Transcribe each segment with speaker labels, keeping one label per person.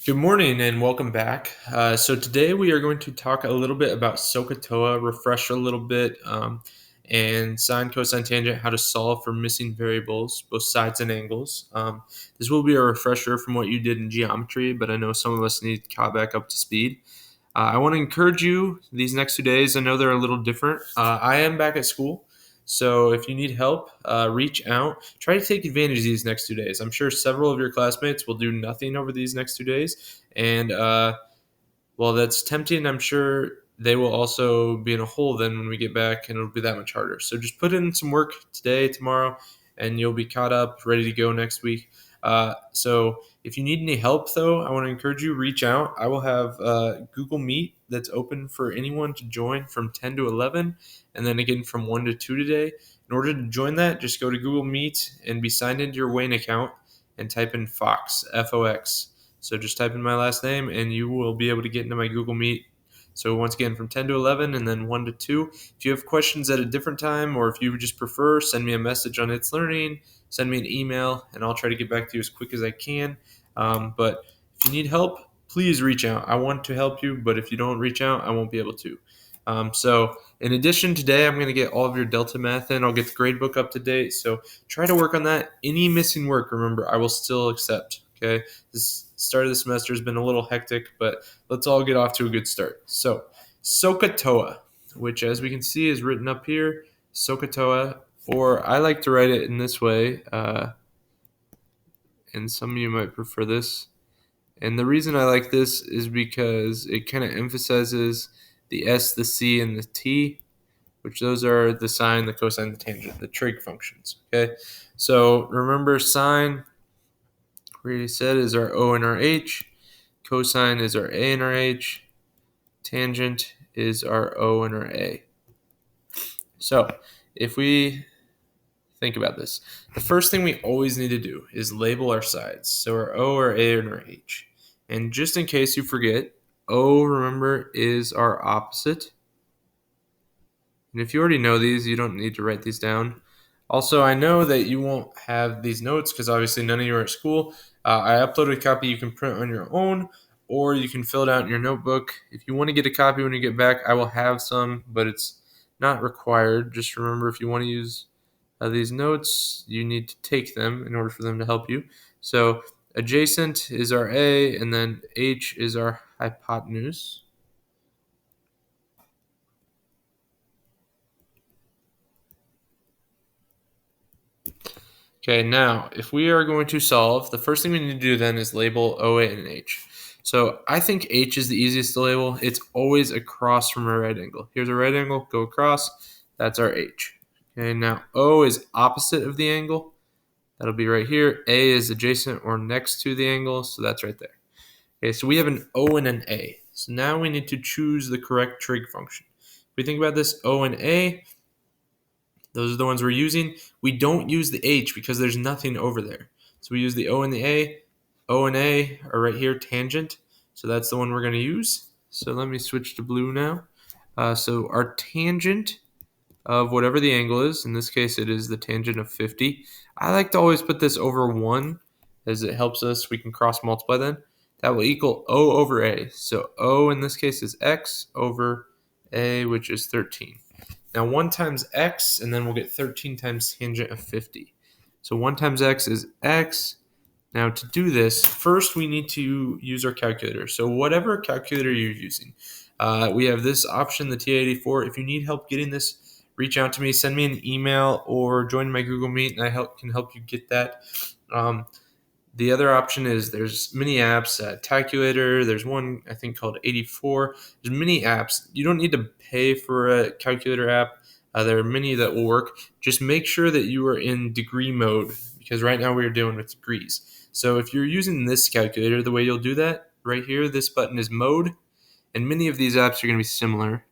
Speaker 1: Good morning and welcome back. So today we are going to talk a little bit about SOHCAHTOA, refresh a little bit, and sine, cosine, tangent, how to solve for missing variables, both sides and angles. This will be a refresher from what you did in geometry, but I know some of us need caught back up to speed. I want to encourage you these next 2 days. I know they're a little different. I am back at school. So if you need help, reach out. Try to take advantage of these next 2 days. I'm sure several of your classmates will do nothing over these next 2 days. And while that's tempting, I'm sure they will also be in a hole then when we get back, and it'll be that much harder. So just put in some work today, tomorrow, and you'll be caught up, ready to go next week. So if you need any help, though, I want to encourage you, reach out. I will have Google Meet that's open for anyone to join from 10 to 11, and then again from 1 to 2 today. In order to join that, just go to Google Meet and be signed into your Wayne account and type in Fox, Fox. So just type in my last name and you will be able to get into my Google Meet. So once again, from 10 to 11 and then 1 to 2. If you have questions at a different time or if you would just prefer, send me a message on It's Learning, send me an email, and I'll try to get back to you as quick as I can. But if you need help, please reach out. I want to help you, but if you don't reach out, I won't be able to. So in addition, today I'm going to get all of your Delta Math in. I'll get the grade book up to date. So try to work on that. Any missing work, remember, I will still accept. Okay. This start of the semester has been a little hectic, but let's all get off to a good start. So SOHCAHTOA, which as we can see is written up here, SOHCAHTOA, or I like to write it in this way, and some of you might prefer this. And the reason I like this is because it kind of emphasizes the S, the C, and the T, which those are the sine, the cosine, the tangent, the trig functions. Okay, so remember sine, we already said, is our O and our H. Cosine is our A and our H. Tangent is our O and our A. So if we think about this, the first thing we always need to do is label our sides. So our O, our A, and our H. And just in case you forget, O, remember, is our opposite. And if you already know these, you don't need to write these down. Also, I know that you won't have these notes because obviously none of you are at school. I uploaded a copy you can print on your own, or you can fill it out in your notebook. If you want to get a copy when you get back, I will have some, but it's not required. Just remember, if you want to use these notes, you need to take them in order for them to help you. So adjacent is our A, and then H is our hypotenuse. Okay, now if we are going to solve, the first thing we need to do then is label OA and H. So I think H is the easiest to label. It's always across from a right angle. Here's a right angle, go across. That's our H. Okay, now O is opposite of the angle. That'll be right here. A is adjacent or next to the angle, so that's right there. Okay, so we have an O and an A. So now we need to choose the correct trig function. If we think about this, O and A, those are the ones we're using. We don't use the H because there's nothing over there. So we use the O and the A. O and A are right here, tangent. So that's the one we're going to use. So let me switch to blue now. So our tangent of whatever the angle is, in this case it is the tangent of 50. I like to always put this over 1 as it helps us. We can cross multiply then. That will equal O over A. So O in this case is X over A, which is 13. Now 1 times x, and then we'll get 13 times tangent of 50. So 1 times x is x. Now to do this, first we need to use our calculator. So whatever calculator you're using, we have this option, the T84. If you need help getting this, reach out to me, send me an email, or join my Google Meet, and I can help you get that. The other option is there's many apps, Calculator. There's one I think called 84. There's many apps. You don't need to pay for a calculator app. There are many that will work. Just make sure that you are in degree mode because right now we are dealing with degrees. So if you're using this calculator, the way you'll do that right here, this button is mode, and many of these apps are going to be similar.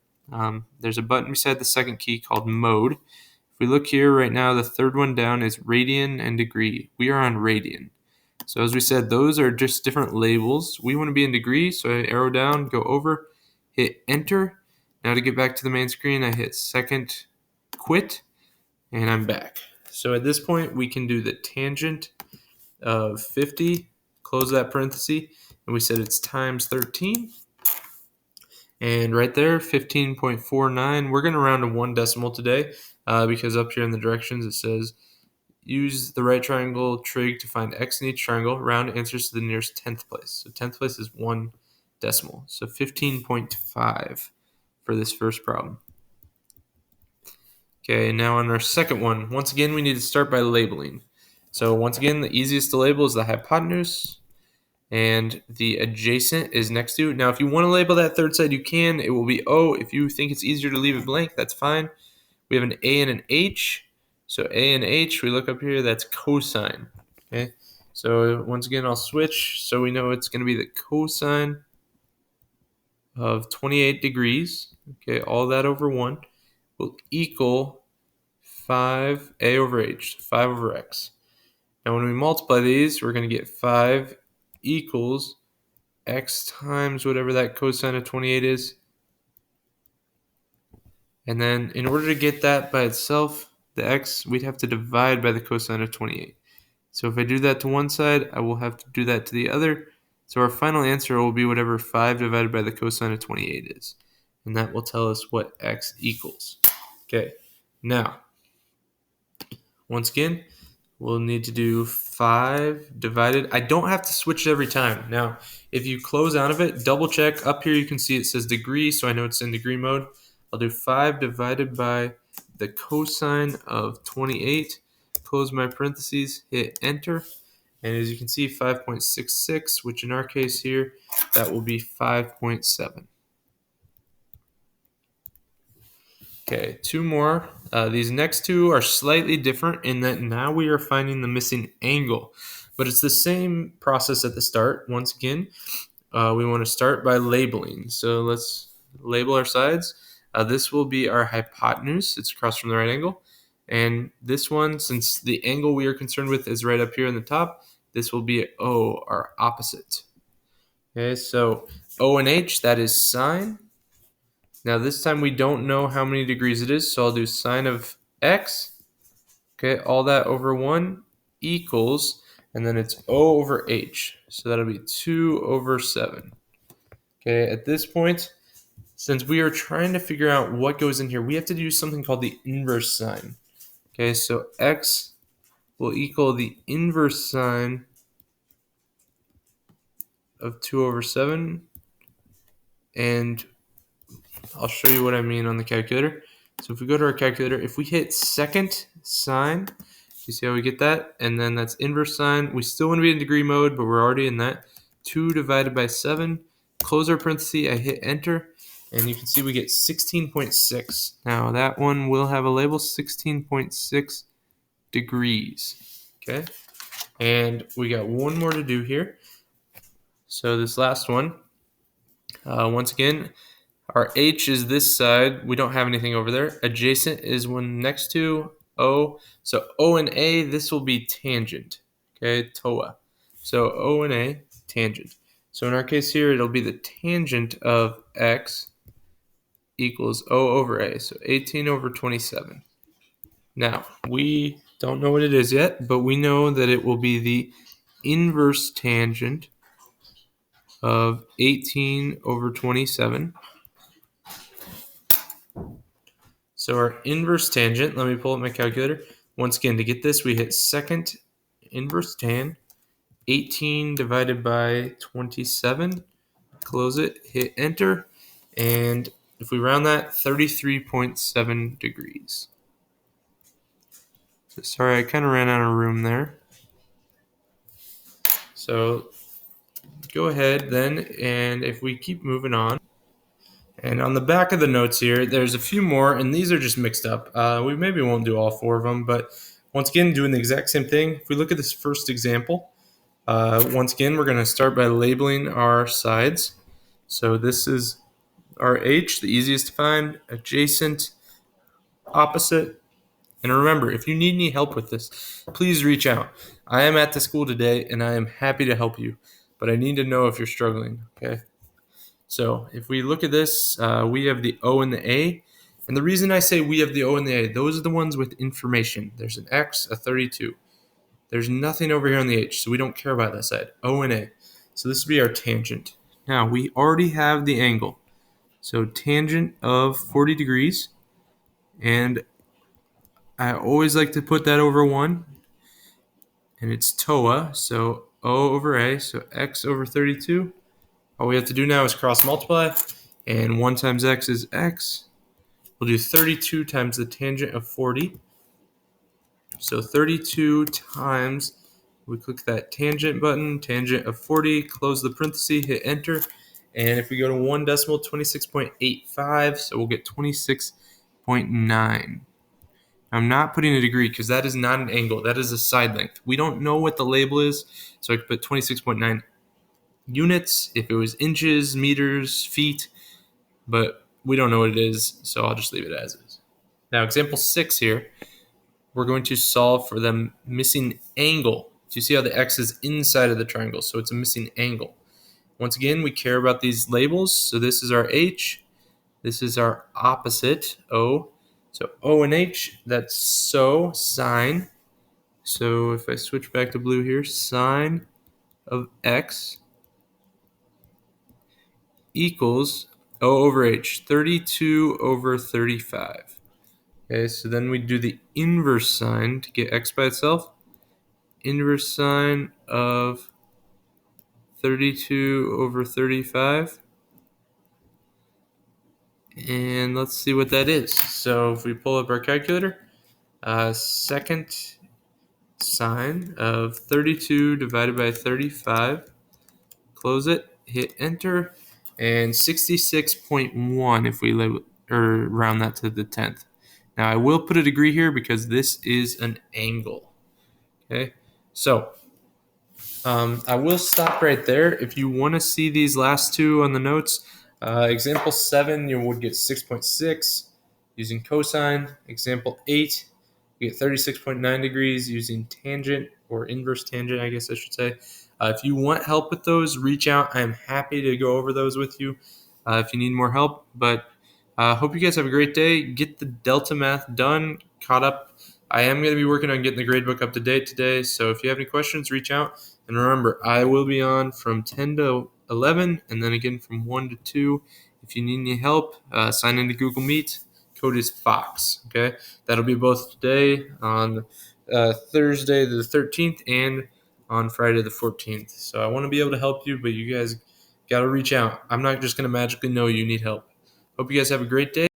Speaker 1: There's a button beside the second key called mode. If we look here right now, the third one down is radian and degree. We are on radian. So as we said, those are just different labels. We want to be in degrees, so I arrow down, go over, hit enter. Now to get back to the main screen, I hit second quit, and I'm back. So at this point, we can do the tangent of 50, close that parenthesis, and and we said it's times 13. And right there, 15.49. We're going to round to one decimal today because up here in the directions it says use the right triangle trig to find x in each triangle. Round answers to the nearest 10th place. So 10th place is one decimal. So 15.5 for this first problem. Okay, now on our second one, once again, we need to start by labeling. So once again, the easiest to label is the hypotenuse, and the adjacent is next to. Now, if you want to label that third side, you can. It will be O. If you think it's easier to leave it blank, that's fine. We have an A and an H. So A and H, we look up here, that's cosine. Okay, so once again, I'll switch. So we know it's going to be the cosine of 28 degrees. Okay, all that over 1 will equal 5A over H, 5 over X. Now, when we multiply these, we're going to get 5 equals X times whatever that cosine of 28 is. And then in order to get that by itself, the X, we'd have to divide by the cosine of 28. So if I do that to one side, I will have to do that to the other. So our final answer will be whatever 5 divided by the cosine of 28 is. And that will tell us what X equals. Okay, now, once again, we'll need to do 5 divided. I don't have to switch it every time. Now, if you close out of it, double check. Up here you can see it says degree, so I know it's in degree mode. I'll do 5 divided by the cosine of 28. Close my parentheses, hit enter. And as you can see, 5.66, which in our case here, that will be 5.7. Okay, two more. These next two are slightly different in that now we are finding the missing angle. But it's the same process at the start. Once again, we want to start by labeling. So let's label our sides. This will be our hypotenuse. It's across from the right angle. And this one, since the angle we are concerned with is right up here in the top, this will be O, our opposite. Okay, so O and H, that is sine. Now this time we don't know how many degrees it is, so I'll do sine of x. Okay, all that over 1 equals, and then it's O over H. So that'll be 2 over 7. Okay, at this point, since we are trying to figure out what goes in here, we have to do something called the inverse sine. Okay, so x will equal the inverse sine of 2 over 7. And I'll show you what I mean on the calculator. So if we go to our calculator, if we hit second sine, you see how we get that? And then that's inverse sine. We still want to be in degree mode, but we're already in that. 2 divided by 7. Close our parenthesis, I hit enter, and you can see we get 16.6. Now that one will have a label, 16.6 degrees. Okay? And we got one more to do here. So this last one, once again, our H is this side. We don't have anything over there. Adjacent is one next to O. So O and A, this will be tangent. Okay, TOA. So O and A, tangent. So in our case here, it'll be the tangent of X equals O over A. So 18 over 27. Now, we don't know what it is yet, but we know that it will be the inverse tangent of 18 over 27. So our inverse tangent, let me pull up my calculator. Once again, to get this, we hit second inverse tan, 18 divided by 27, close it, hit enter, and if we round that, 33.7 degrees. So sorry, I kind of ran out of room there. So go ahead then, and if we keep moving on, and on the back of the notes here, there's a few more, and these are just mixed up. We maybe won't do all 4 of them, but once again, doing the exact same thing. If we look at this first example, once again, we're going to start by labeling our sides. So this is our H, the easiest to find, adjacent, opposite. And remember, if you need any help with this, please reach out. I am at the school today, and I am happy to help you, but I need to know if you're struggling, okay? So if we look at this, we have the O and the A. And the reason I say we have the O and the A, those are the ones with information. There's an X, a 32. There's nothing over here on the H, so we don't care about that side. O and A. So this would be our tangent. Now, we already have the angle. So tangent of 40 degrees. And I always like to put that over 1. And it's TOA, so O over A, so x over 32. All we have to do now is cross multiply. And 1 times x is x. We'll do 32 times the tangent of 40. So 32 times, we click that tangent button, tangent of 40, close the parenthesis, hit enter. And if we go to 1 decimal, 26.85, so we'll get 26.9. I'm not putting a degree because that is not an angle. That is a side length. We don't know what the label is, so I could put 26.9 units if it was inches, meters, feet, but we don't know what it is, so I'll just leave it as is. Now, example 6 here, we're going to solve for the missing angle. So you see how the x is inside of the triangle, so it's a missing angle. Once again, we care about these labels. So this is our h, this is our opposite, o. So o and h, that's so, sine. So if I switch back to blue here, sine of x equals o over h, 32 over 35. Okay, so then we do the inverse sine to get x by itself. Inverse sine of 32 over 35. And let's see what that is. So if we pull up our calculator, second sine of 32 divided by 35. Close it, hit enter, and 66.1 if we label or round that to the 10th. Now I will put a degree here because this is an angle. Okay, so I will stop right there. If you want to see these last two on the notes, example 7, you would get 6.6 using cosine. Example 8, you get 36.9 degrees using tangent or inverse tangent, I guess I should say. If you want help with those, reach out. I'm happy to go over those with you if you need more help. But hope you guys have a great day. Get the Delta math done, caught up. I am going to be working on getting the gradebook up to date today. So if you have any questions, reach out. And remember, I will be on from 10 to 11 and then again from 1 to 2. If you need any help, sign into Google Meet. Code is FOX. Okay, that'll be both today on Thursday the 13th and on Friday the 14th. So I want to be able to help you, but you guys got to reach out. I'm not just going to magically know you need help. Hope you guys have a great day.